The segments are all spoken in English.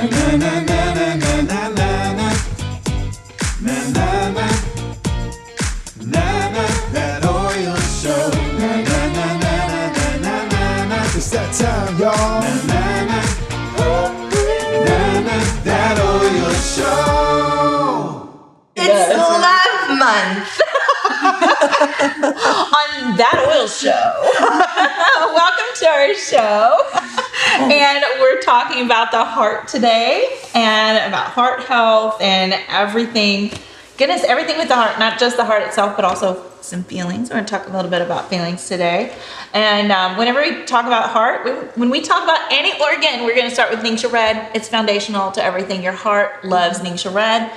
That oil show. It's that time, y'all. That oil show. It's Love Month. On That Oil Show. Welcome to our show. And we're talking about the heart today and about heart health and everything. Goodness, everything with the heart, not just the heart itself, but also some feelings. We're going to talk a little bit about feelings today. And whenever we talk about heart, when we talk about any organ, we're going to start with Ningxia Red. It's foundational to everything. Your heart loves Ningxia Red.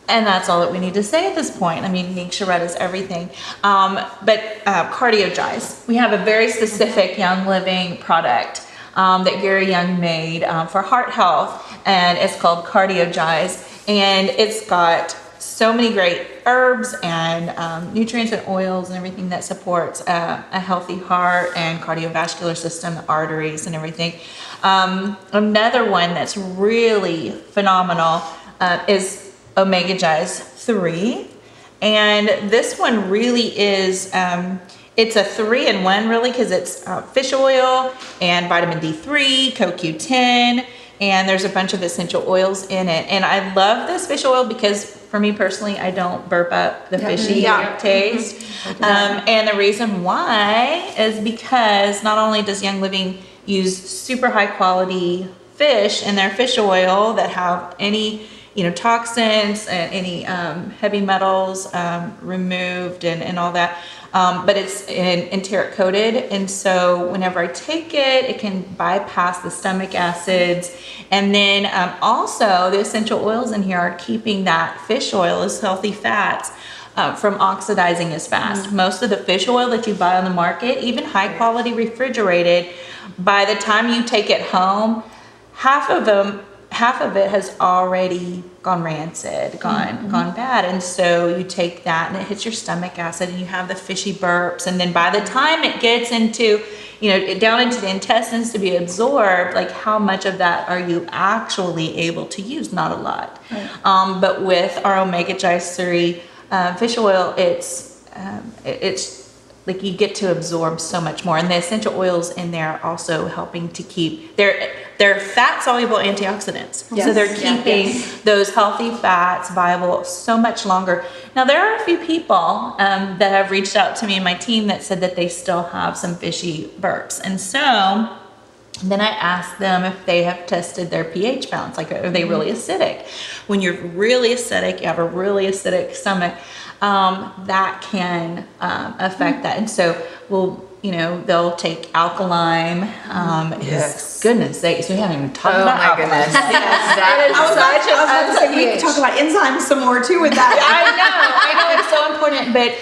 And that's all that we need to say at this point. I mean, Ningxia Red is everything. But CardioGize, we have a very specific Young Living product that Gary Young made for heart health. And it's called CardioGize. And it's got so many great herbs and nutrients and oils and everything that supports a healthy heart and cardiovascular system, the arteries and everything. Another one that's really phenomenal is CardioGize 3. And this one really is, it's a 3-in-1 really, because it's fish oil and vitamin D3, CoQ10, and there's a bunch of essential oils in it. And I love this fish oil because for me personally, I don't burp up the fishy taste. And the reason why is because not only does Young Living use super high quality fish in their fish oil that have any toxins and any heavy metals removed and all that. But it's enteric coated. And so whenever I take it, it can bypass the stomach acids. And then also the essential oils in here are keeping that fish oil as healthy fats from oxidizing as fast. Most of the fish oil that you buy on the market, even high quality refrigerated, by the time you take it home, half of it has already gone rancid, gone bad. And so you take that and it hits your stomach acid and you have the fishy burps. And then by the time it gets into, down into the intestines to be absorbed, like how much of that are you actually able to use? Not a lot. Right. But with our CardioGize 3 fish oil, it's like you get to absorb so much more. And the essential oils in there are also helping to keep, they're fat soluble antioxidants. Yes. So they're keeping those healthy fats viable so much longer. Now there are a few people that have reached out to me and my team that said that they still have some fishy burps. And so then I asked them if they have tested their pH balance, like are they really acidic? When you're really acidic, you have a really acidic stomach, that can affect that. And so they'll take alkaline. Yes. Goodness sakes, we haven't even talked about alkaline. Goodness. That is we can talk about enzymes some more too with that. I know it's so important, but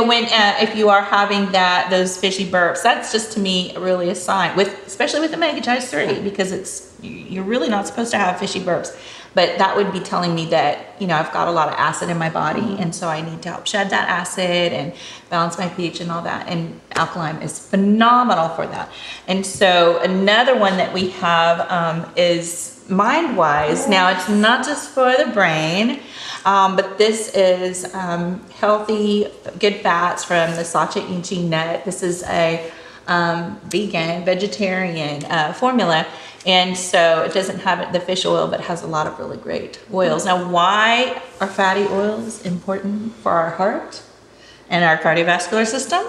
when if you are having those fishy burps, that's just to me really a sign, especially with the CardioGize 3, because you're really not supposed to have fishy burps. But that would be telling me that, I've got a lot of acid in my body. And so I need to help shed that acid and balance my pH and all that. And alkaline is phenomenal for that. And so another one that we have is MindWise. Now, it's not just for the brain, but this is healthy, good fats from the Sacha Inchi nut. This is a vegetarian formula. And so it doesn't have the fish oil, but has a lot of really great oils. Now, why are fatty oils important for our heart and our cardiovascular system?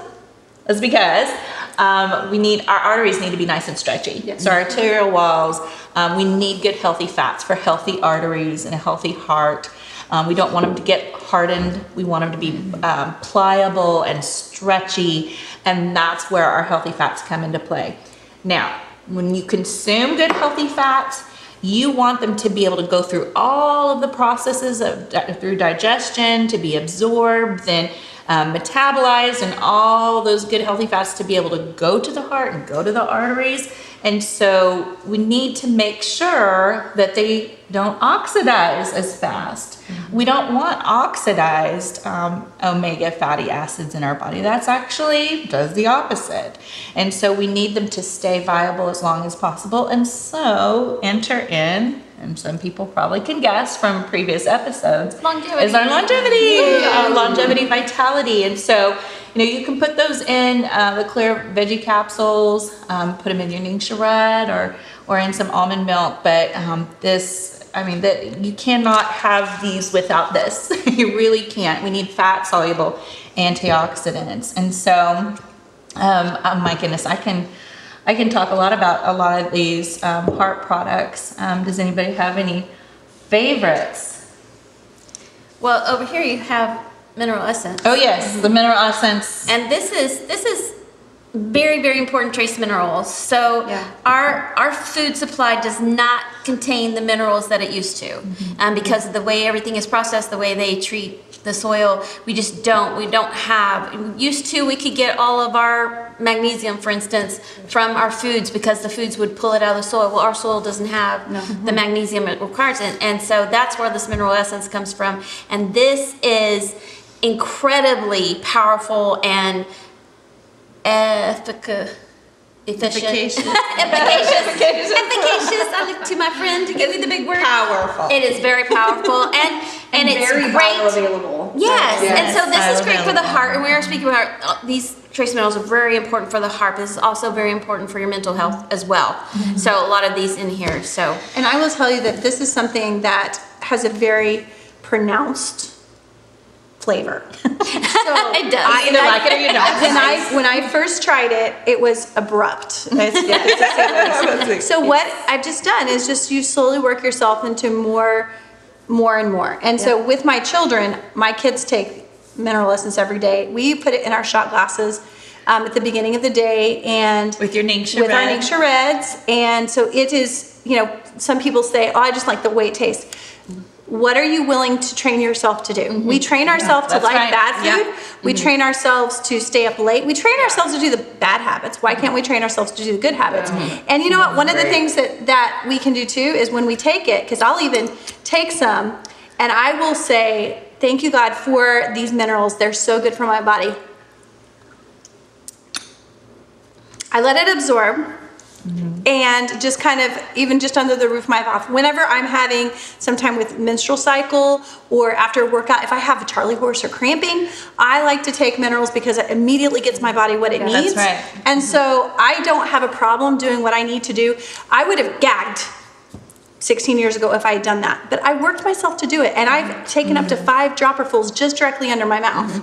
It's because our arteries need to be nice and stretchy. Yes. So our arterial walls, we need good healthy fats for healthy arteries and a healthy heart. We don't want them to get hardened. We want them to be pliable and stretchy. And that's where our healthy fats come into play. Now, when you consume good healthy fats, you want them to be able to go through all of the processes through digestion, to be absorbed and metabolized, and all those good healthy fats to be able to go to the heart and go to the arteries. And so we need to make sure that they don't oxidize as fast. We don't want oxidized omega fatty acids in our body. That's actually does the opposite. And so we need them to stay viable as long as possible. And so enter in, and some people probably can guess from previous episodes, Longevity. is our longevity vitality. And so, you can put those in the clear veggie capsules, put them in your Ningxia Red or in some almond milk. But you cannot have these without this. You really can't. We need fat soluble antioxidants. And so, oh my goodness, I can talk a lot about a lot of these heart products. Does anybody have any favorites? Well, over here you have mineral essence. Oh yes, the mineral essence. And this is very, very important trace minerals. So Yeah. our food supply does not contain the minerals that it used to. Because of the way everything is processed, the way they treat the soil, we don't have. We could get all of our magnesium, for instance, from our foods because the foods would pull it out of the soil. Well, our soil doesn't have the magnesium it requires. And so that's where this mineral essence comes from. And this is incredibly powerful and efficacious. Efficacious. I look to my friend to give me the big word. Powerful. It is very powerful and it's very great. bioavailable. Yes. Yes, And so this is great for the bioavailable. heart. And we are speaking about these trace minerals are very important for the heart. But this is also very important for your mental health as well. So a lot of these in here. So And I will tell you that this is something that has a very pronounced flavor. it does. You either like it or you don't. When I first tried it, it was abrupt. So what I've just done is just you slowly work yourself into more and more. And so with my children, my kids take mineral essence every day. We put it in our shot glasses at the beginning of the day and With your Ningxia with our Red. Ningxia Reds. And so it is, some people say, oh, I just like the way it tastes. What are you willing to train yourself to do? We train ourselves to that's like right. bad food. Yeah. We train ourselves to stay up late. We train ourselves to do the bad habits. Why can't we train ourselves to do the good habits? And you know what? One of the things that we can do too is when we take it, because I'll even take some and I will say, thank you, God, for these minerals. They're so good for my body. I let it absorb. And just kind of, even just under the roof of my mouth, whenever I'm having some time with menstrual cycle or after a workout, if I have a Charlie horse or cramping, I like to take minerals because it immediately gets my body what it needs. That's right. And so I don't have a problem doing what I need to do. I would have gagged 16 years ago if I had done that. But I worked myself to do it. And I've taken up to 5 dropperfuls just directly under my mouth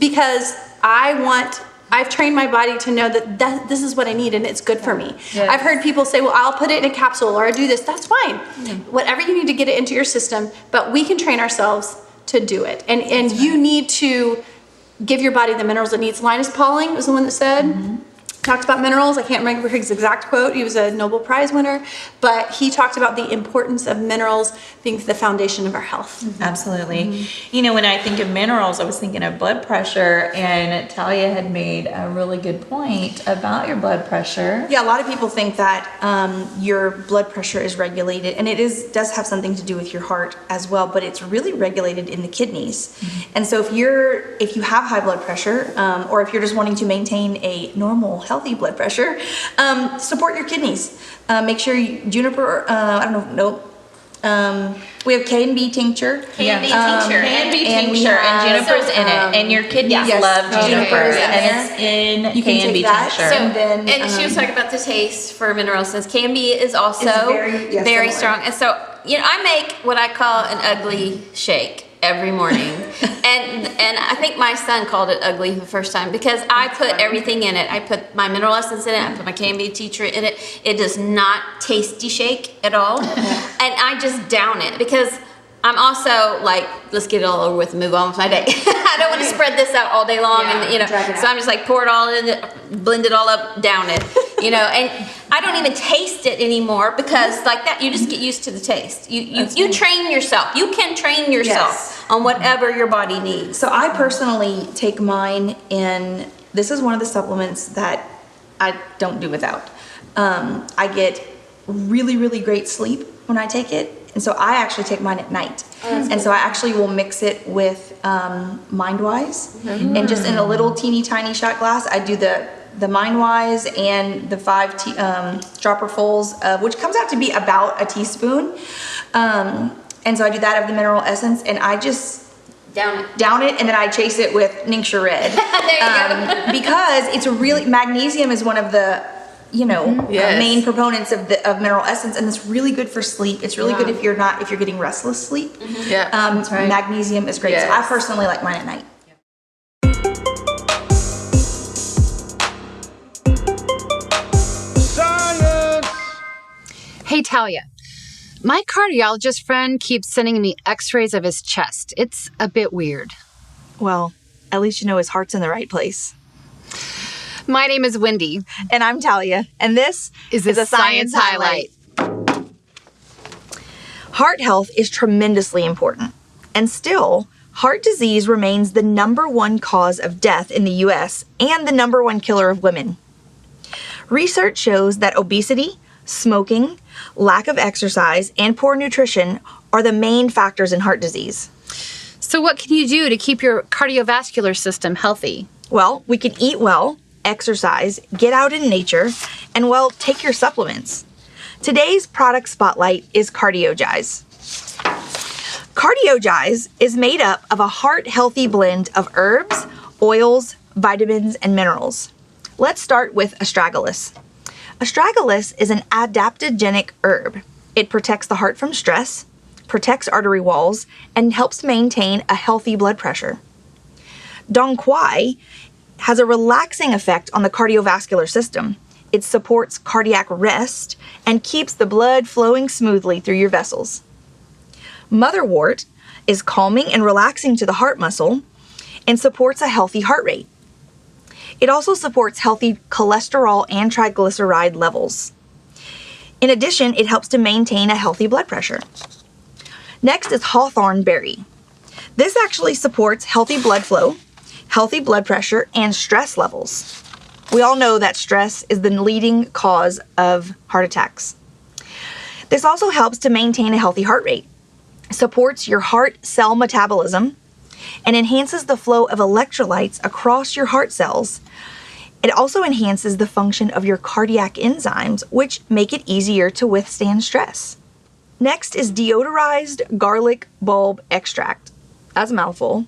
because I've trained my body to know that this is what I need and it's good for me. Yes. I've heard people say, well, I'll put it in a capsule or I do this. That's fine. Whatever you need to get it into your system, but we can train ourselves to do it. And you need to give your body the minerals it needs. Linus Pauling was the one that said, talked about minerals. I can't remember his exact quote. He was a Nobel Prize winner, but he talked about the importance of minerals being the foundation of our health. Absolutely. When I think of minerals, I was thinking of blood pressure, and Talia had made a really good point about your blood pressure. Yeah, a lot of people think that your blood pressure is regulated, and it does have something to do with your heart as well, but it's really regulated in the kidneys. And so if you have high blood pressure, or if you're just wanting to maintain a normal, healthy blood pressure, support your kidneys. Make sure juniper, we have K and B tincture. K&B tincture. K&B And we tincture, and have, juniper's in it, and your kidneys yes. love Okay. juniper, Yes. and it's in You can K&B take that. tincture. So, And then, and she was talking about the taste for mineral essence. K&B is also It's very similar. strong. And so, I make what I call an ugly shake every morning. and I think my son called it ugly the first time because I put everything in it. I put my mineral essence in it. I put my K&B teacher in it. It does not tasty shake at all. And I just down it because I'm also like, let's get it all over with and move on with my day. I don't want to spread this out all day long, and drag it so out. I'm just like pour it all in, blend it all up, down it, and I don't even taste it anymore because like that you just get used to the taste. You train yourself. You can train yourself on whatever your body needs. So I personally take mine in, this is one of the supplements that I don't do without. I get really, really great sleep when I take it. And so I actually take mine at night. And so I actually will mix it with MindWise. And just in a little teeny tiny shot glass, I do the MindWise and the 5 dropperfuls, which comes out to be about a teaspoon. And so I do that of the mineral essence, and I just down it, and then I chase it with Ningxia Red. There you go. Because it's magnesium is one of the main proponents of mineral essence, and it's really good for sleep. It's really good if you're getting restless sleep. Yeah, that's right. Magnesium is great. Yes. So I personally like mine at night. Science! Hey, Talia. My cardiologist friend keeps sending me x-rays of his chest. It's a bit weird. Well, at least you know his heart's in the right place. My name is Wendy. And I'm Talia, and this is a Science Highlight. Heart health is tremendously important, and still, heart disease remains the #1 cause of death in the U.S. and the #1 killer of women. Research shows that obesity, smoking, lack of exercise, and poor nutrition are the main factors in heart disease. So what can you do to keep your cardiovascular system healthy? Well, we can eat well, exercise, get out in nature, and well, take your supplements. Today's product spotlight is CardioGize. CardioGize is made up of a heart-healthy blend of herbs, oils, vitamins, and minerals. Let's start with astragalus. Astragalus is an adaptogenic herb. It protects the heart from stress, protects artery walls, and helps maintain a healthy blood pressure. Dong Quai has a relaxing effect on the cardiovascular system. It supports cardiac rest and keeps the blood flowing smoothly through your vessels. Motherwort is calming and relaxing to the heart muscle and supports a healthy heart rate. It also supports healthy cholesterol and triglyceride levels. In addition, it helps to maintain a healthy blood pressure. Next is hawthorn berry. This actually supports healthy blood flow, healthy blood pressure, and stress levels. We all know that stress is the leading cause of heart attacks. This also helps to maintain a healthy heart rate, supports your heart cell metabolism, and enhances the flow of electrolytes across your heart cells. It also enhances the function of your cardiac enzymes, which make it easier to withstand stress. Next is deodorized garlic bulb extract. That's a mouthful.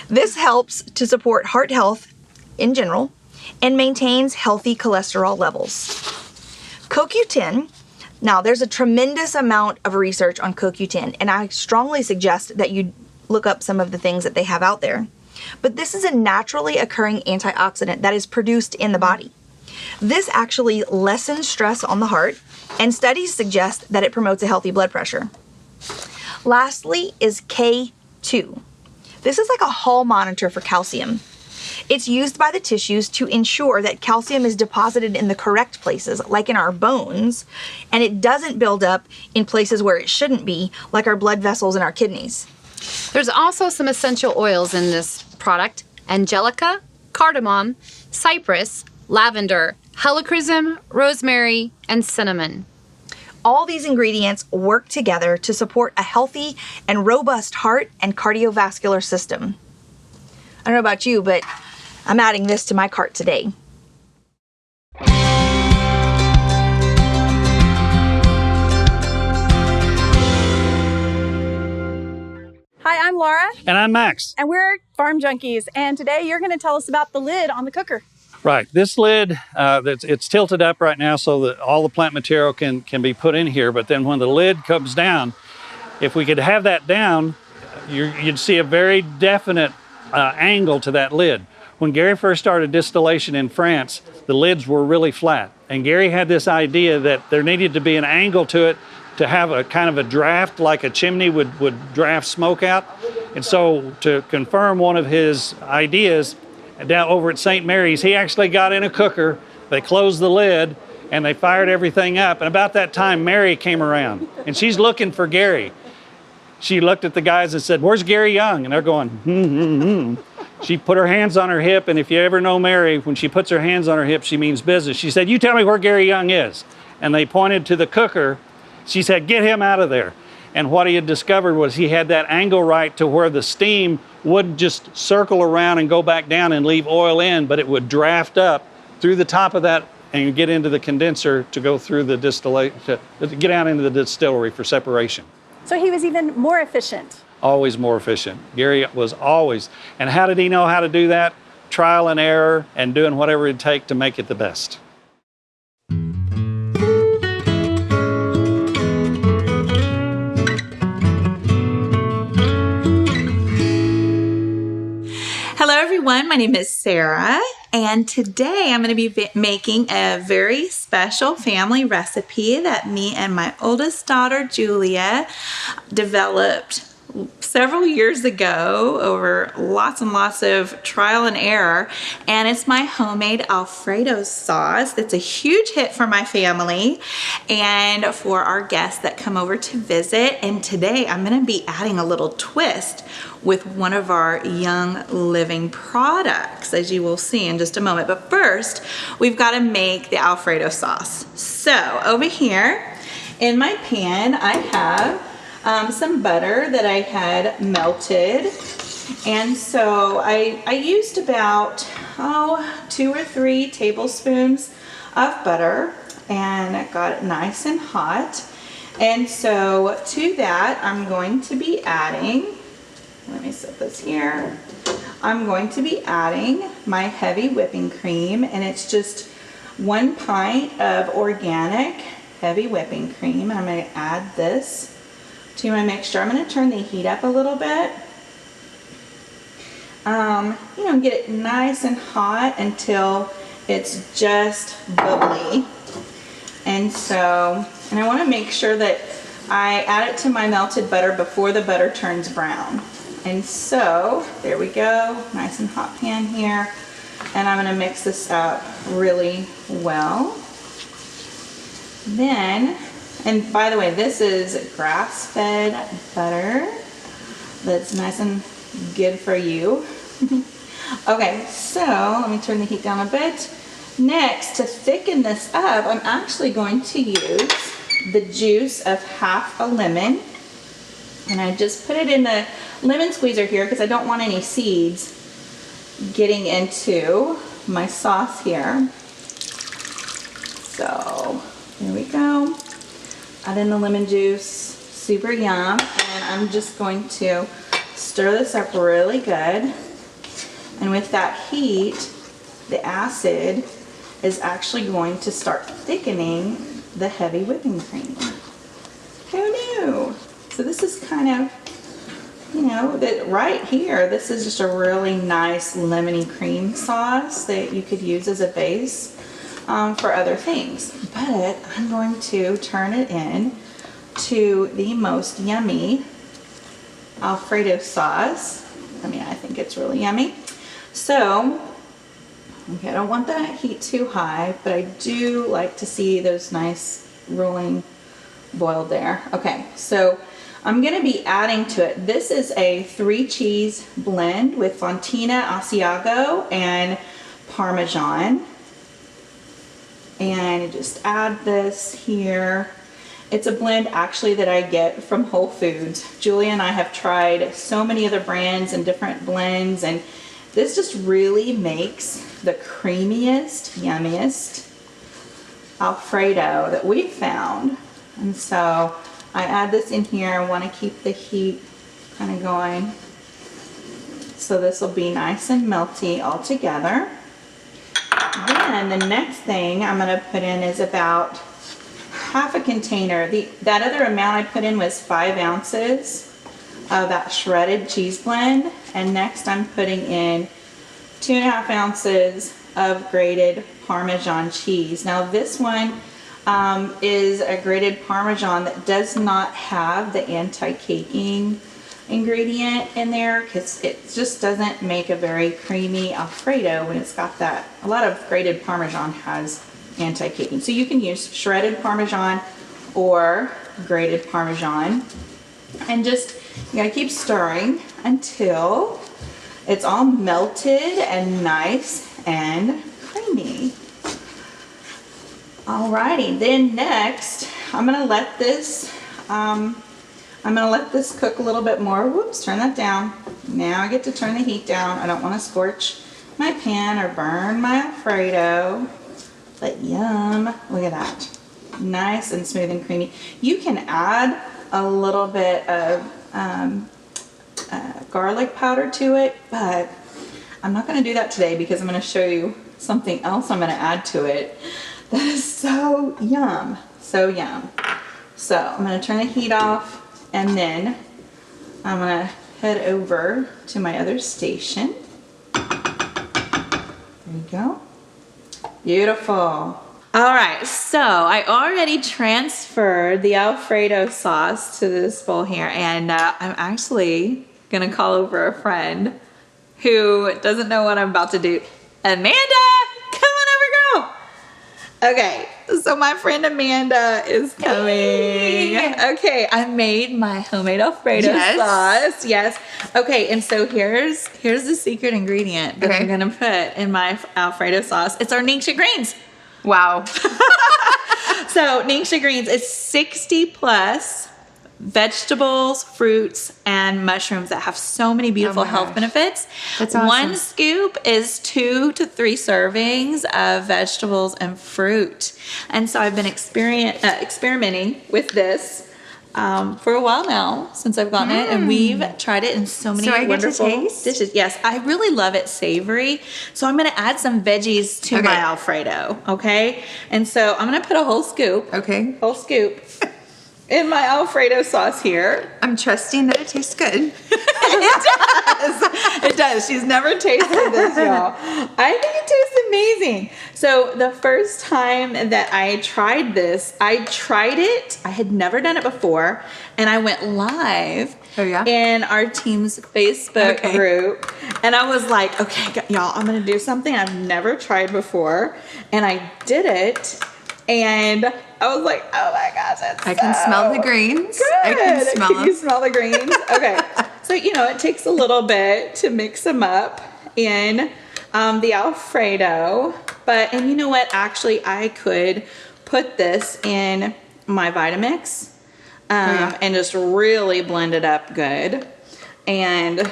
This helps to support heart health in general and maintains healthy cholesterol levels. CoQ10. Now, there's a tremendous amount of research on CoQ10, and I strongly suggest that you look up some of the things that they have out there. But this is a naturally occurring antioxidant that is produced in the body. This actually lessens stress on the heart, and studies suggest that it promotes a healthy blood pressure. Lastly is K2. This is like a hall monitor for calcium. It's used by the tissues to ensure that calcium is deposited in the correct places, like in our bones, and it doesn't build up in places where it shouldn't be, like our blood vessels and our kidneys. There's also some essential oils in this product: angelica, cardamom, cypress, lavender, helichrysum, rosemary, and cinnamon. All these ingredients work together to support a healthy and robust heart and cardiovascular system. I don't know about you, but I'm adding this to my cart today. Hi, I'm Laura, And I'm Max. and we're Farm Junkies, and today you're going to tell us about the lid on the cooker. Right, this lid, it's tilted up right now so that all the plant material can be put in here, but then when the lid comes down, if we could have that down, you'd see a very definite angle to that lid. When Gary first started distillation in France, the lids were really flat, and Gary had this idea that there needed to be an angle to it to have a kind of a draft, like a chimney would draft smoke out. And so to confirm one of his ideas, down over at St. Mary's, he actually got in a cooker, they closed the lid, and they fired everything up. And about that time, Mary came around, and she's looking for Gary. She looked at the guys and said, "Where's Gary Young?" And they're going, She put her hands on her hip, and if you ever know Mary, when she puts her hands on her hip, she means business. She said, "You tell me where Gary Young is." And they pointed to the cooker. She said, "Get him out of there." And what he had discovered was he had that angle right to where the steam wouldn't just circle around and go back down and leave oil in, but it would draft up through the top of that and get into the condenser to go through the distillation, to get out into the distillery for separation. So he was even more efficient. Always more efficient. Gary was always. And how did he know how to do that? Trial and error and doing whatever it'd take to make it the best. Hello everyone, my name is Sarah, and today I'm going to be making a very special family recipe that me and my oldest daughter Julia developed several years ago over lots and lots of trial and error, and it's my homemade Alfredo sauce. It's a huge hit for my family and for our guests that come over to visit, and today I'm going to be adding a little twist with one of our Young Living products, as you will see in just a moment. But first, we've got to make the Alfredo sauce. So over here in my pan, I have some butter that I had melted. And so I used about 2 or 3 tablespoons of butter, and I got it nice and hot. And so to that, I'm going to be adding, let me set this here. I'm going to be adding my heavy whipping cream, and it's just 1 pint of organic heavy whipping cream. I'm going to add this to my mixture. I'm going to turn the heat up a little bit. Get it nice and hot until it's just bubbly. And I want to make sure that I add it to my melted butter before the butter turns brown. And so, there we go, nice and hot pan here. And I'm going to mix this up really well. Then, and by the way, this is grass-fed butter that's nice and good for you. Okay, so let me turn the heat down a bit. Next, to thicken this up, I'm actually going to use the juice of half a lemon. And I just put it in the lemon squeezer here because I don't want any seeds getting into my sauce here. So here we go. Add in the lemon juice, super yum. And I'm just going to stir this up really good. And with that heat, the acid is actually going to start thickening the heavy whipping cream. Who knew? So this is kind of, that right here, this is just a really nice lemony cream sauce that you could use as a base for other things. But I'm going to turn it in to the most yummy Alfredo sauce. I mean, I think it's really yummy. So, okay, I don't want that heat too high, but I do like to see those nice rolling boiled there. Okay, so I'm going to be adding to it. This is a 3 cheese blend with Fontina, Asiago, and Parmesan. And I just add this here. It's a blend actually that I get from Whole Foods. Julia and I have tried so many other brands and different blends, and this just really makes the creamiest, yummiest Alfredo that we've found. And so I add this in here. I want to keep the heat kind of going. So this will be nice and melty all together. Then the next thing I'm going to put in is about half a container. That other amount I put in was 5 ounces of that shredded cheese blend. And next I'm putting in 2.5 ounces of grated Parmesan cheese. Now this one is a grated Parmesan that does not have the anti-caking ingredient in there, because it just doesn't make a very creamy Alfredo when it's got that. A lot of grated Parmesan has anti-caking. So you can use shredded Parmesan or grated Parmesan. And just, you gotta keep stirring until it's all melted and nice and creamy. Alrighty, then next, I'm gonna let this, I'm I'm gonna let this cook a little bit more. Whoops, turn that down. Now I get to turn the heat down. I don't wanna scorch my pan or burn my Alfredo. But yum, look at that. Nice and smooth and creamy. You can add a little bit of garlic powder to it, but I'm not gonna do that today because I'm gonna show you something else I'm gonna add to it that is so yum, so yum. So I'm gonna turn the heat off and then I'm gonna head over to my other station. There you go. Beautiful. All right, so I already transferred the Alfredo sauce to this bowl here, and I'm actually gonna call over a friend who doesn't know what I'm about to do. Amanda, come on over, girl. Okay, so my friend Amanda is coming. Hey. Okay, I made my homemade Alfredo sauce. Yes. Okay, and so here's the secret ingredient that I'm gonna put in my Alfredo sauce. It's our Ningxia Greens. Wow. So Ningxia Greens is 60 plus vegetables, fruits, and mushrooms that have so many beautiful health benefits. That's awesome. 1 scoop is 2 to 3 servings of vegetables and fruit. And so I've been experimenting with this for a while now since I've gotten it, and we've tried it in so many wonderful dishes. Yes, I really love it savory. So I'm going to add some veggies to my Alfredo, okay? And so I'm going to put a whole scoop. Whole scoop. In my Alfredo sauce here. I'm trusting that it tastes good. It does. She's never tasted this, y'all. I think it tastes amazing. So the first time that I tried this, I had never done it before, and I went live in our team's Facebook group, and I was like, okay, y'all, I'm going to do something I've never tried before, and I did it. And I was like, oh my gosh, I can smell the greens. Good. I can smell them. You smell the greens? Okay. So, it takes a little bit to mix them up in the Alfredo. And you know what? Actually, I could put this in my Vitamix and just really blend it up good. And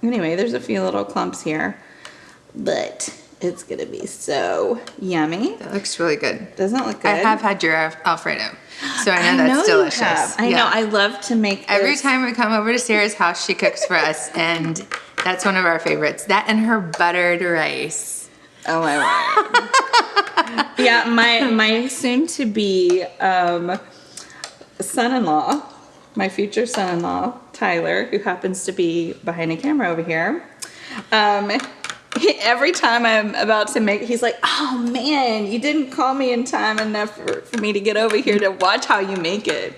anyway, there's a few little clumps here. But it's gonna be so yummy. That looks really good. Doesn't it look good? I have had your Alfredo, so I know that's delicious. I know. I love to make this. Every time we come over to Sarah's house, she cooks for us, and that's one of our favorites. That and her buttered rice. Oh my word. Yeah, my soon-to-be son-in-law, my future son-in-law, Tyler, who happens to be behind a camera over here. Every time I'm about to make, he's like, oh man, you didn't call me in time enough for me to get over here to watch how you make it.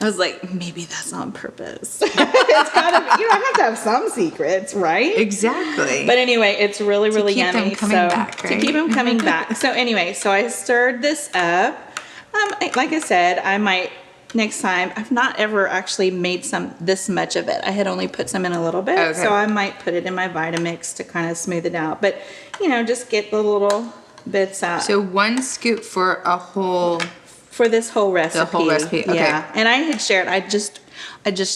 I was like, maybe that's on purpose. It's gotta be, I have to have some secrets, right? Exactly. But anyway, it's really, really keep yummy. them coming back, right? To keep them coming back. So anyway, so I stirred this up. Like I said, I might next time. I've not ever actually made this much of it. I had only put some in a little bit, so I might put it in my Vitamix to kind of smooth it out. But just get the little bits out. So 1 scoop for this whole recipe. The whole recipe. Okay. Yeah, and I had shared. I just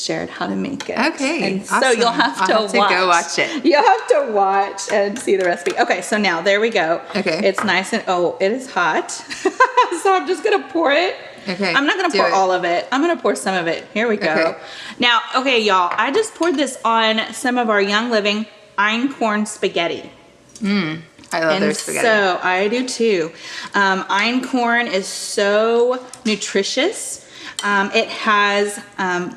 shared how to make it. Okay. And awesome. so you'll have to go watch it. You'll have to watch and see the recipe. Okay, so now there we go. Okay. It's nice and it is hot. So I'm just gonna pour it. Okay. I'm not gonna pour all of it. I'm gonna pour some of it. Here we go. Okay. Now, okay, y'all, I just poured this on some of our Young Living einkorn spaghetti. I love their spaghetti. So I do too. Einkorn is so nutritious. It has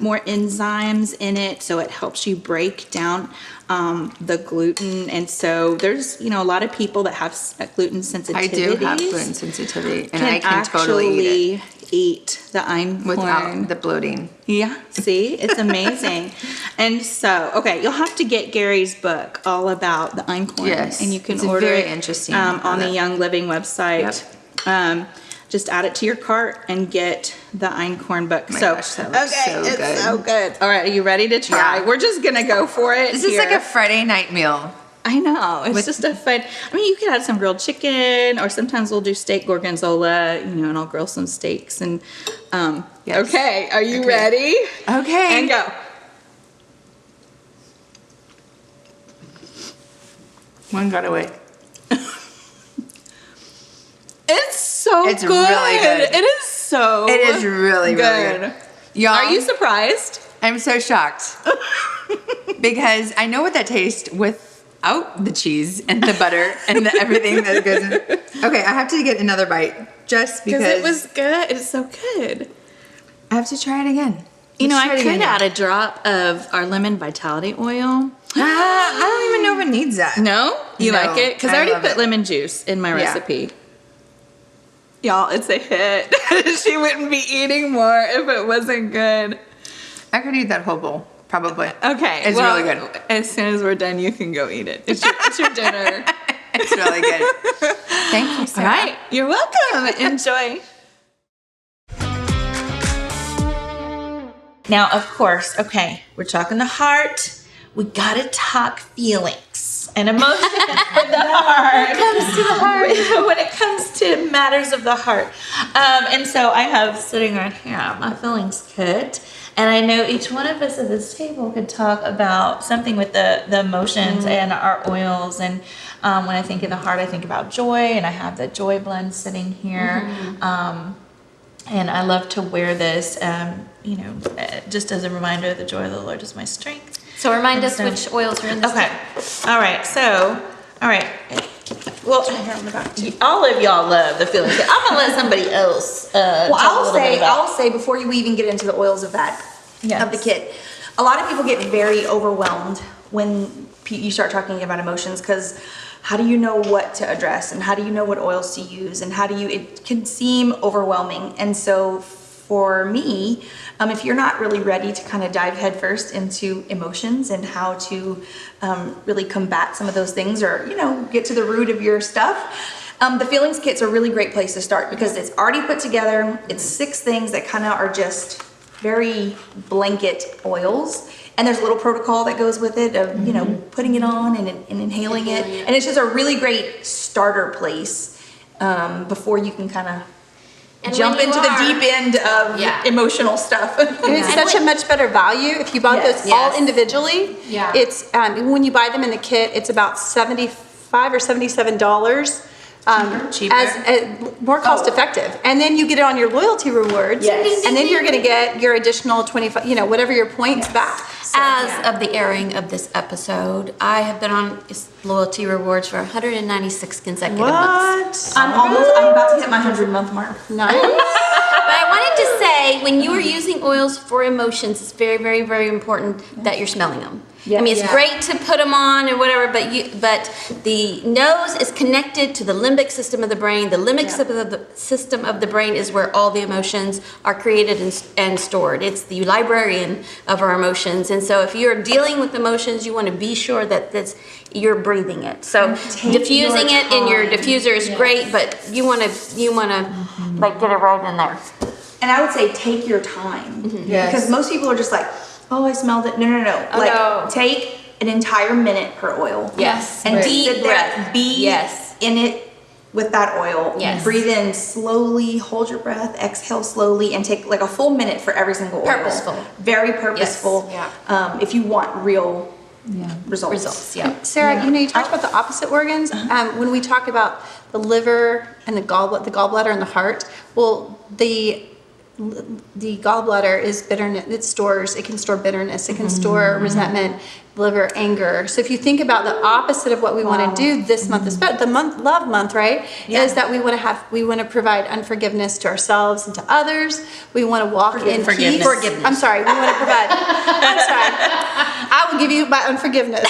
more enzymes in it, so it helps you break down the gluten. And so there's, a lot of people that have gluten sensitivities. I do have gluten sensitivity, and I can totally eat the einkorn without the bloating. Yeah, see, it's amazing. And so, okay, you'll have to get Gary's book all about the einkorn. Yes, and you can it's order very it interesting on the Young Living website. Yep. Just add it to your cart and get the einkorn book. Oh my gosh, that looks so good. So good. All right, are you ready to try? Yeah. We're just gonna go for it. This is like a Friday night meal. I know. It's just a fun. I mean, you could add some grilled chicken, or sometimes we'll do steak gorgonzola, and I'll grill some steaks. And Yes. okay, are you ready? Okay. And go. One got away. It's so It's good. really good. It is so. It is really, really good. Y'all, Are you surprised? I'm so shocked because I know what that tastes without the cheese and the butter and the everything that goes in. Okay, I have to get another bite just because It was good. It's so good. I have to try it again. You know, Let's try I it could again. add a drop of our lemon vitality oil. I don't even know if it needs that. No? You No, like it? Because I I already love put it. lemon juice in my Yeah. recipe. Y'all, it's a hit. She wouldn't be eating more if it wasn't good. I could eat that whole bowl, probably. Okay. It's well, really good. As soon as we're done, you can go eat it. It's your dinner. It's really good. Thank you, All Sarah. right. You're welcome. Enjoy. Now, of course, okay, we're talking the heart. We gotta talk feelings and emotions with the heart. When it comes to the heart. When it comes to matters of the heart. And so I have sitting right here my feelings kit. And I know each one of us at this table could talk about something with the emotions and our oils. And when I think of the heart, I think about joy, and I have the joy blend sitting here. And I love to wear this, just as a reminder, the joy of the Lord is my strength. So remind us So- which oils are in this. Okay. All right. So, all right. Well, all of y'all love the feelings. I'm gonna let somebody else. Well, talk a I'll little bit about- say before you even get into the oils of that Yes. of the kit, a lot of people get very overwhelmed when you start talking about emotions, because how do you know what to address, and how do you know what oils to use, and it can seem overwhelming. And so for me, if you're not really ready to kind of dive headfirst into emotions and how to really combat some of those things, or get to the root of your stuff, the feelings kit's a really great place to start, because it's already put together. It's 6 things that kind of are just very blanket oils, and there's a little protocol that goes with it of putting it on and inhaling it, and it's just a really great starter place before you can kind of And jump when you into the are- deep end of Yeah. emotional stuff. And it's And such a much better value if you bought Yes. those all Yes. individually. Yeah. It's when you buy them in the kit, it's about $75 or $77. Cheaper. As more cost effective, and then you get it on your loyalty rewards. Yes. And then you're going to get your additional 25, whatever your points back. As of the airing of this episode, I have been on loyalty rewards for 196 consecutive months. I'm about to hit my 100-month mark. Nice. But I wanted to say, when you are using oils for emotions, it's very, very, very important that you're smelling them. I mean, it's great to put them on and whatever, but the nose is connected to the limbic system of the brain. The limbic system of the brain is where all the emotions are created and stored. It's the librarian of our emotions. And so if you're dealing with emotions, you want to be sure that you're breathing it. So diffusing it in your diffuser is great, but you want to like get it right in there. And I would say take your time. Yes. Because most people are just like, oh, I smelled it. No. no. Take an entire minute per oil. Yes. And Deep sit there, breath. be Yes. in it with that oil. Yes. Breathe in slowly, hold your breath, exhale slowly, and take like a full minute for every single oil. Purposeful. Very purposeful. Yes. If you want real Results, yeah. Sarah, you talked about the opposite organs. When we talk about the liver and the gallbladder and the heart, well, the gallbladder is bitterness. It can store bitterness. It can store resentment, liver, anger. So if you think about the opposite of what we want to do this month, love month, right? Is that we want to provide unforgiveness to ourselves and to others. We want to walk in peace. Forgiveness. I'm sorry. We want to provide. I'm sorry. I will give you my unforgiveness.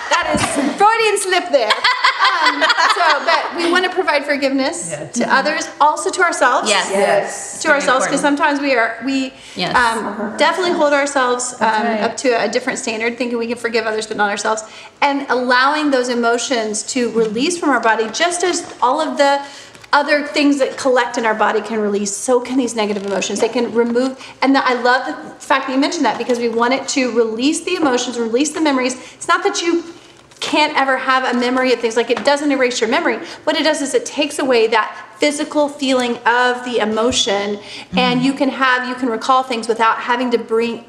That is Freudian slip there. But we want to provide forgiveness to others, also to ourselves. Yes. To ourselves, because sometimes we Yes. definitely hold ourselves up to a different standard, thinking we can forgive others but not ourselves, and allowing those emotions to release from our body, just as all of the other things that collect in our body can release, so can these negative emotions. They can remove, and I love the fact that you mentioned that, because we want it to release the emotions, release the memories. It's not that you can't ever have a memory of things, like it doesn't erase your memory. What it does is it takes away that physical feeling of the emotion, and you can recall things without having to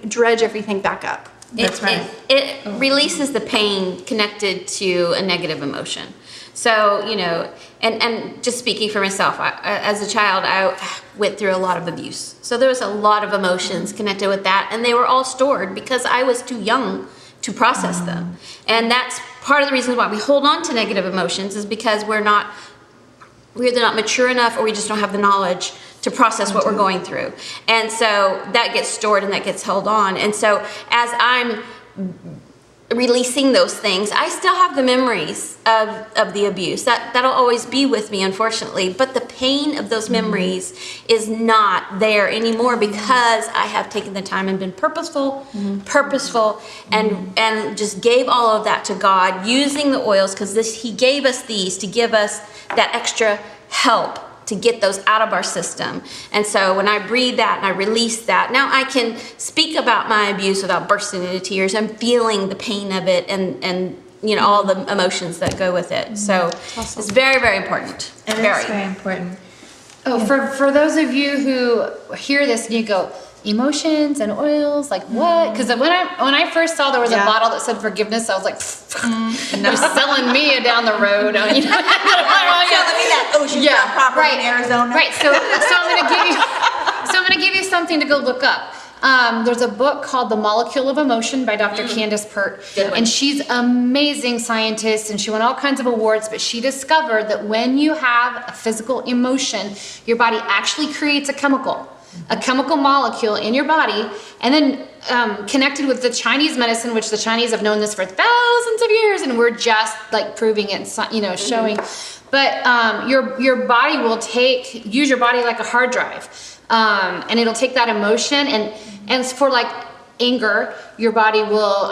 dredge everything back up. That's right. It releases the pain connected to a negative emotion. So, you know, and just speaking for myself, as a child, I went through a lot of abuse. So there was a lot of emotions connected with that, and they were all stored because I was too young to process them. And that's part of the reason why we hold on to negative emotions, is because we're either not mature enough, or we just don't have the knowledge to process what we're going through. And so that gets stored and that gets held on. And so as I'm releasing those things, I still have the memories of the abuse. That'll always be with me, unfortunately. But the pain of those memories is not there anymore, because I have taken the time and been purposeful, and just gave all of that to God, using the oils, because He gave us these to give us that extra help to get those out of our system. And so when I breathe that and I release that, now I can speak about my abuse without bursting into tears. I'm feeling the pain of it, and you know, all the emotions that go with it. So it's very, very important. And it's very important. Oh, for those of you who hear this and you go, emotions and oils, like what? Because when I first saw there was a bottle that said forgiveness, I was like, they're selling me down the road. You know? Telling me that ocean property in Arizona. Right. So I'm gonna give you something to go look up. There's a book called The Molecule of Emotion by Dr. Candace Pert, and she's an amazing scientist, and she won all kinds of awards, but she discovered that when you have a physical emotion, your body actually creates a chemical molecule in your body, and then connected with the Chinese medicine, which the Chinese have known this for thousands of years, and we're just like proving it, you know, showing. But your body will use your body like a hard drive, and it'll take that emotion, and for like anger, your body will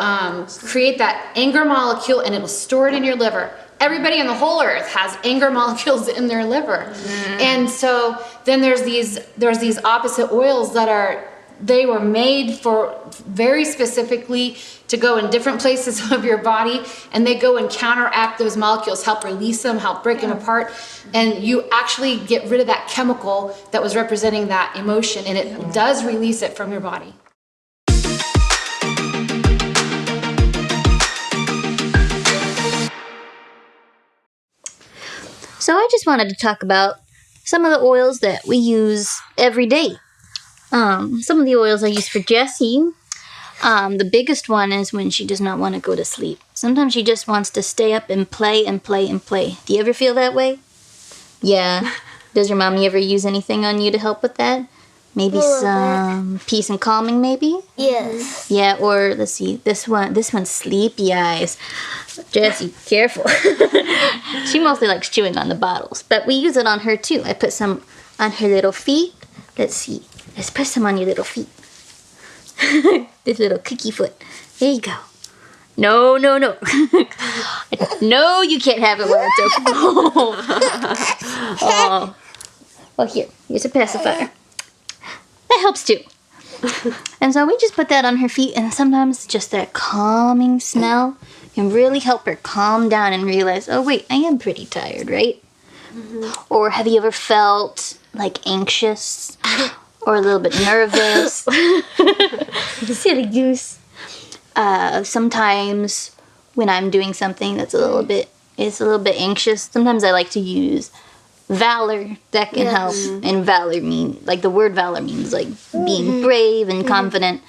create that anger molecule, and it'll store it in your liver. Everybody on the whole earth has anger molecules in their liver. And so then there's these opposite oils that they were made for very specifically to go in different places of your body, and they go and counteract those molecules, help release them, help break them apart, and you actually get rid of that chemical that was representing that emotion, and it does release it from your body. So I just wanted to talk about some of the oils that we use every day. Some of the oils I use for Jessie. The biggest one is when she does not want to go to sleep. Sometimes she just wants to stay up and play and play and play. Do you ever feel that way? Yeah. Does your mommy ever use anything on you to help with that? Maybe some peace and calming, maybe? Yes. Yeah, or let's see, this one's sleepy eyes. Jessie, careful. She mostly likes chewing on the bottles, but we use it on her too. I put some on her little feet. Let's see. Let's put some on your little feet. This little cookie foot. There you go. No. No, you can't have it while it's open. Oh. Well, here's a pacifier. That helps too. And so we just put that on her feet, and sometimes just that calming smell can really help her calm down and realize, oh wait, I am pretty tired, right? Or have you ever felt like anxious or a little bit nervous? Silly goose. Sometimes when I'm doing something that's a little bit anxious, sometimes I like to use valor. That can help. And valor the word valor means like being brave and confident.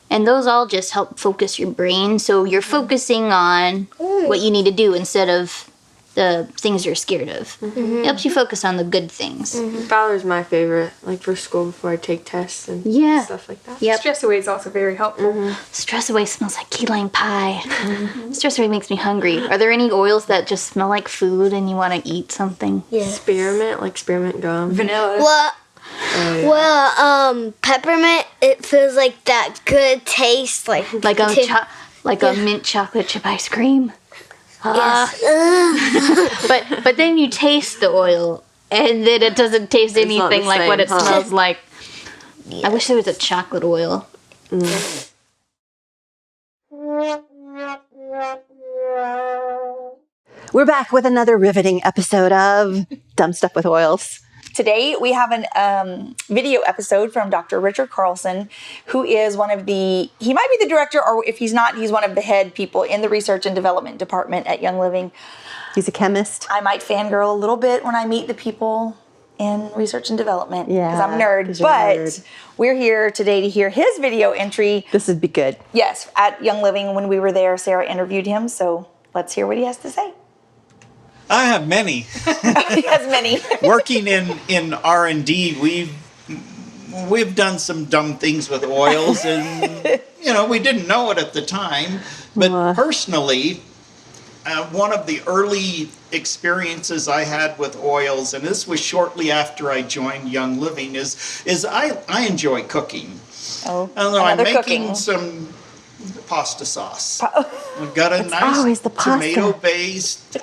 And those all just help focus your brain, so you're focusing on what you need to do instead of the things you're scared of. It helps you focus on the good things. Valor's my favorite, like for school before I take tests and stuff like that. Yep. Stress Away is also very helpful. Stress Away smells like key lime pie. Stress Away makes me hungry. Are there any oils that just smell like food and you want to eat something? Yeah. Spearmint, like spearmint gum. Vanilla. Well, peppermint, it feels like that good taste, like a mint chocolate chip ice cream. But then you taste the oil, and then it doesn't taste It's not the anything like what it same, huh? smells like. I wish there was a chocolate oil. We're back with another riveting episode of Dumb Stuff with Oils. Today we have an video episode from Dr. Richard Carlson, who is he might be the director, or if he's not, he's one of the head people in the research and development department at Young Living. He's a chemist. I might fangirl a little bit when I meet the people in research and development, because I'm a nerd, 'cause you're a but nerd. we're here today to hear his video entry. This would be good. Yes, at Young Living when we were there, Sarah interviewed him, so let's hear what he has to say. I have many. He has many. Working in R&D, we've done some dumb things with oils, and we didn't know it at the time. But personally, one of the early experiences I had with oils, and this was shortly after I joined Young Living, is I enjoy cooking. Oh, I'm making cooking. some pasta sauce. We've got a nice the pasta. tomato-based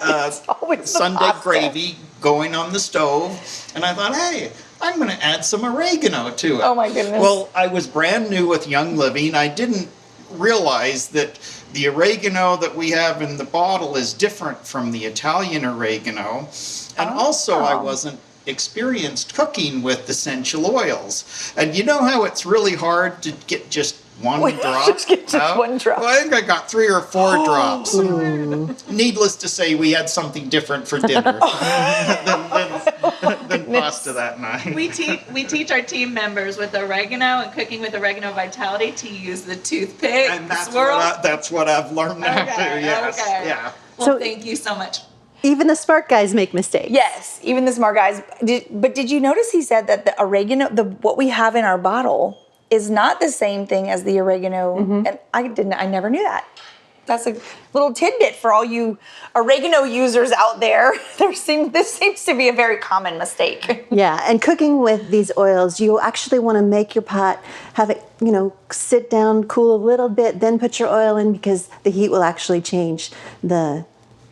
Sunday gravy going on the stove, and I thought, hey, I'm going to add some oregano to it. Oh my goodness. Well, I was brand new with Young Living. I didn't realize that the oregano that we have in the bottle is different from the Italian oregano, and also I wasn't experienced cooking with essential oils. And you know how it's really hard to get just one drop? Just get just one drop. Well, I think I got 3 or 4 drops. Needless to say, we had something different for dinner than pasta that night. We teach our team members with oregano and cooking with oregano vitality to use the toothpick. And swirl. that's what I've learned now too. Yes. Okay. Yeah. Well, So- thank you so much. Even the smart guys make mistakes. Yes, even the smart guys. But did you notice he said that the oregano, what we have in our bottle, is not the same thing as the oregano? And I never knew that. That's a little tidbit for all you oregano users out there. This seems to be a very common mistake. Yeah, and cooking with these oils, you actually want to make your pot, have it, sit down, cool a little bit, then put your oil in, because the heat will actually change the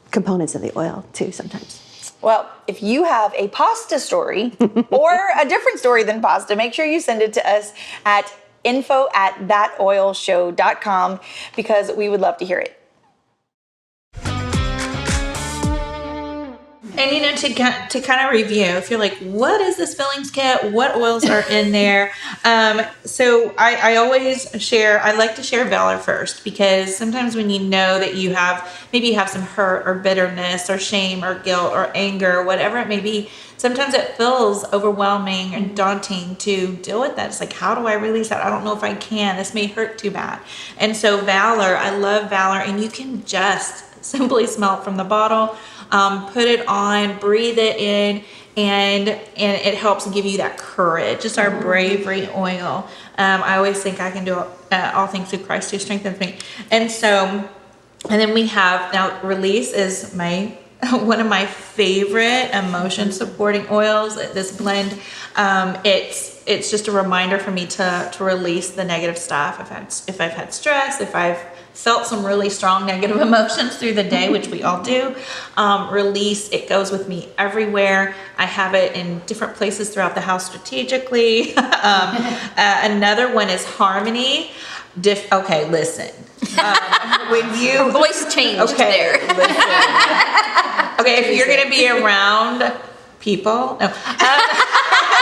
components of the oil too sometimes. Well, if you have a pasta story or a different story than pasta, make sure you send it to us at info@thatoilshow.com, because we would love to hear it. And to kind of review, if you're like, what is this fillings kit? What oils are in there? So I always share, I like to share Valor first, because sometimes when you know that you have some hurt or bitterness or shame or guilt or anger, or whatever it may be, sometimes it feels overwhelming and daunting to deal with that. It's like, how do I release that? I don't know if I can. This may hurt too bad. And so Valor, I love Valor, and you can just simply smell it from the bottle. Put it on, breathe it in, and it helps give you that courage. It's our bravery oil. I always think I can do all things through Christ who strengthens me. And then we have, now Release is one of my favorite emotion supporting oils. This blend, it's just a reminder for me to release the negative stuff. If I've had stress, if I've felt some really strong negative emotions through the day, which we all do, Release, it goes with me everywhere. I have it in different places throughout the house strategically. Another one is Harmony. Okay, listen. When you Voice changed there. Listen. Okay, if you're gonna be around people, no.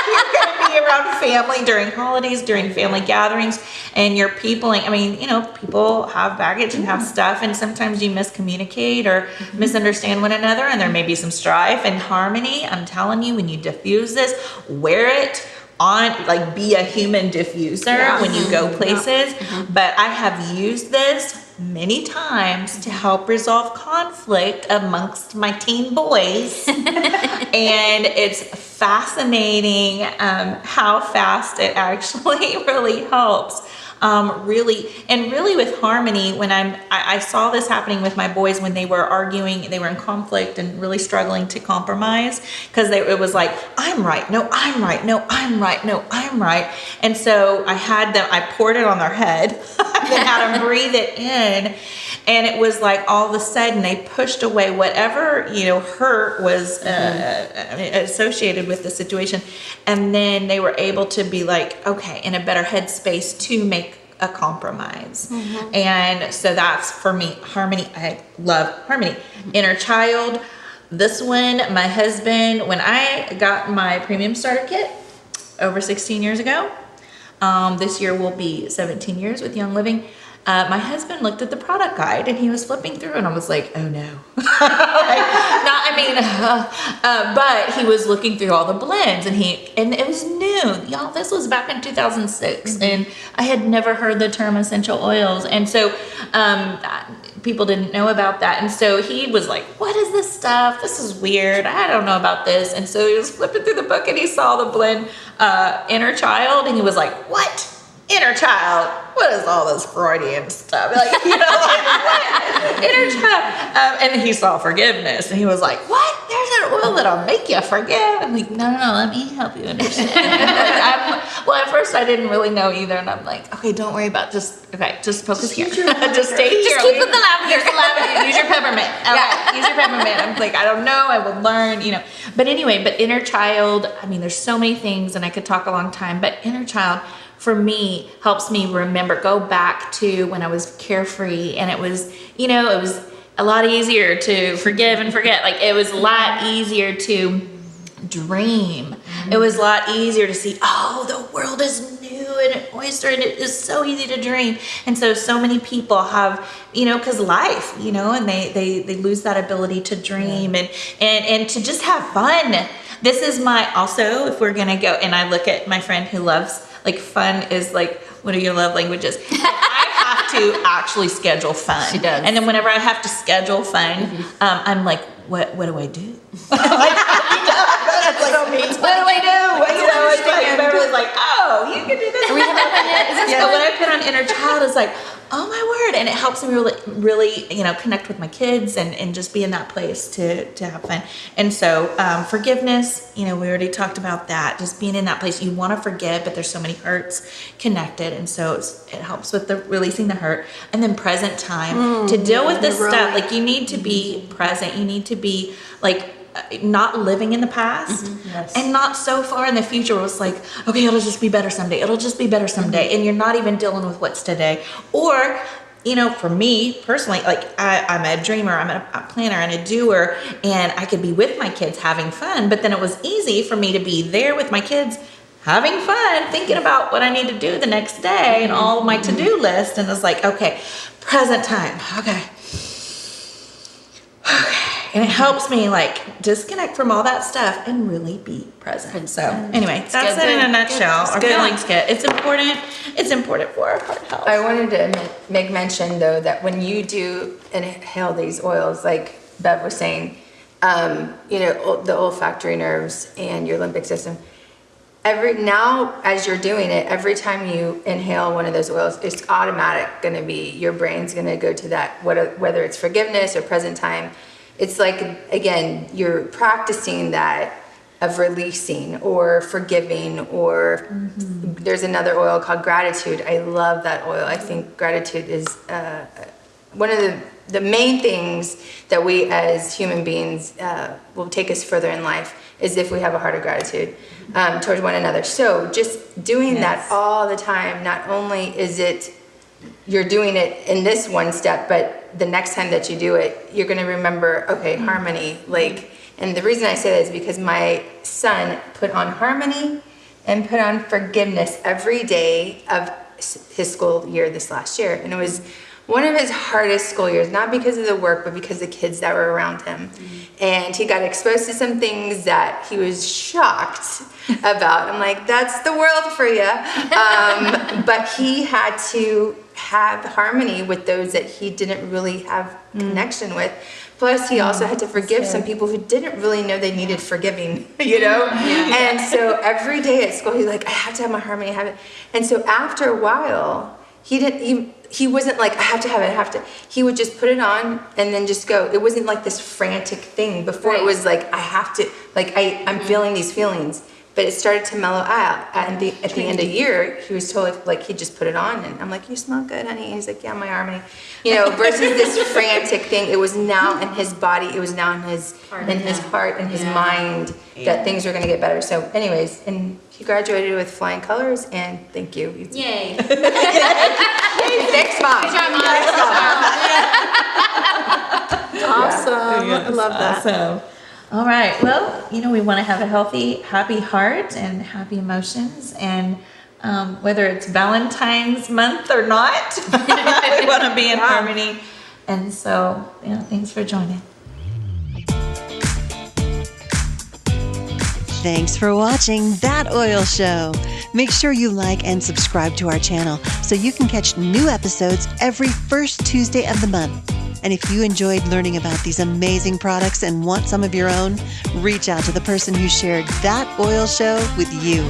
You're gonna be around family during holidays, during family gatherings, and you're peopling. I mean, people have baggage and have stuff, and sometimes you miscommunicate or misunderstand one another, and there may be some strife. And Harmony, I'm telling you, when you diffuse this, wear it on, like, be a human diffuser when you go places. But I have used this many times to help resolve conflict amongst my teen boys. And it's fascinating how fast it actually really helps. Really with Harmony, when I saw this happening with my boys when they were arguing, they were in conflict and really struggling to compromise, because it was like, I'm right, no, I'm right, no, I'm right, no, I'm right. And so I poured it on their head. They had them breathe it in, and it was like all of a sudden they pushed away whatever hurt was associated with the situation, and then they were able to be like, okay, in a better headspace to make a compromise. And so that's for me harmony. I love harmony. Inner child. This one, my husband, when I got my premium starter kit over 16 years ago, this year will be 17 years with Young Living. My husband looked at the product guide and he was flipping through, and I was like, oh no. But he was looking through all the blends, and it was new. Y'all, this was back in 2006, and I had never heard the term essential oils. And so people didn't know about that. And so he was like, what is this stuff? This is weird. I don't know about this. And so he was flipping through the book and he saw the blend Inner Child, and he was like, what? Inner child? What is all this Freudian stuff? Like, what? Inner child. And he saw forgiveness, and he was like, what? There's an oil that'll make you forgive. I'm like, no, let me help you understand. Well, at first I didn't really know either, and I'm like, okay, don't worry about just focus here. Just stay here. Just keep with the lavender. Use the lavender. Use your peppermint. Okay, use your peppermint. I'm like, I don't know. I will learn, But anyway, Inner Child, there's so many things, and I could talk a long time, but Inner Child, for me, helps me go back to when I was carefree, and it was, it was a lot easier to forgive and forget. Like, it was a lot easier to dream. It was a lot easier to see, the world is new and an oyster, and it is so easy to dream. And so many people have, because life, and they lose that ability to dream and to just have fun. This is also, if we're going to go, and I look at my friend who loves, fun is one of your love languages. I have to actually schedule fun. She does. And then whenever I have to schedule fun, I'm like, what do I do? What do I do? Beverly's like, you can do this. But when I put on Inner Child, it's like, oh my word. And it helps me really, connect with my kids and just be in that place to have fun. And so forgiveness, we already talked about that. Just being in that place. You want to forgive, but there's so many hurts connected. And so it helps with releasing the hurt. And then present time to deal with this stuff. You need to be present. You need to be not living in the past and not so far in the future where it's like, okay, it'll just be better someday. And you're not even dealing with what's today. Or, for me personally, I'm a dreamer, I'm a planner and a doer, and I could be with my kids having fun, but then it was easy for me to be there with my kids having fun, thinking about what I need to do the next day and all of my to-do list. And it's like, okay, present time. Okay. And it helps me disconnect from all that stuff and really be present. So anyway, that's it in a nutshell. Our feelings kit. It's important. It's important for our heart health. I wanted to make mention though that when you do inhale these oils, like Bev was saying, the olfactory nerves and your limbic system. As you're doing it, every time you inhale one of those oils, it's automatic going to be your brain's going to go to that, whether it's forgiveness or present time. It's again, you're practicing that of releasing or forgiving, or there's another oil called gratitude. I love that oil. I think gratitude is one of the main things that we as human beings will take us further in life is if we have a heart of gratitude towards one another. So just doing that all the time, not only is it you're doing it in this one step, but the next time that you do it, you're going to remember, okay, harmony. And the reason I say that is because my son put on harmony and put on forgiveness every day of his school year this last year. And it was one of his hardest school years, not because of the work, but because of the kids that were around him. And he got exposed to some things that he was shocked about. I'm like, that's the world for you. But he had to have harmony with those that he didn't really have connection with. Plus, he also had to forgive some people who didn't really know they needed forgiving, And so every day at school, he's like, I have to have my harmony, And so after a while, he wasn't like, I have to have it, He would just put it on and then just go. It wasn't like this frantic thing. Before it was like, I have to, I'm feeling these feelings. But it started to mellow out. At the end of the year, he was totally like, he just put it on, and I'm like, you smell good, honey. And he's like, yeah, my arm. And versus this frantic thing, it was now in his body, it was now in his heart, and his mind that things were going to get better. So, anyways, and he graduated with flying colors, and thank you. Yay. Thanks, Mom. Good job, Mom. Awesome. I love that. Awesome. All right. Well, we want to have a healthy, happy heart and happy emotions. And whether it's Valentine's month or not, we want to be in harmony. And so, thanks for joining. Thanks for watching That Oil Show. Make sure you like and subscribe to our channel so you can catch new episodes every first Tuesday of the month. And if you enjoyed learning about these amazing products and want some of your own, reach out to the person who shared That Oil Show with you.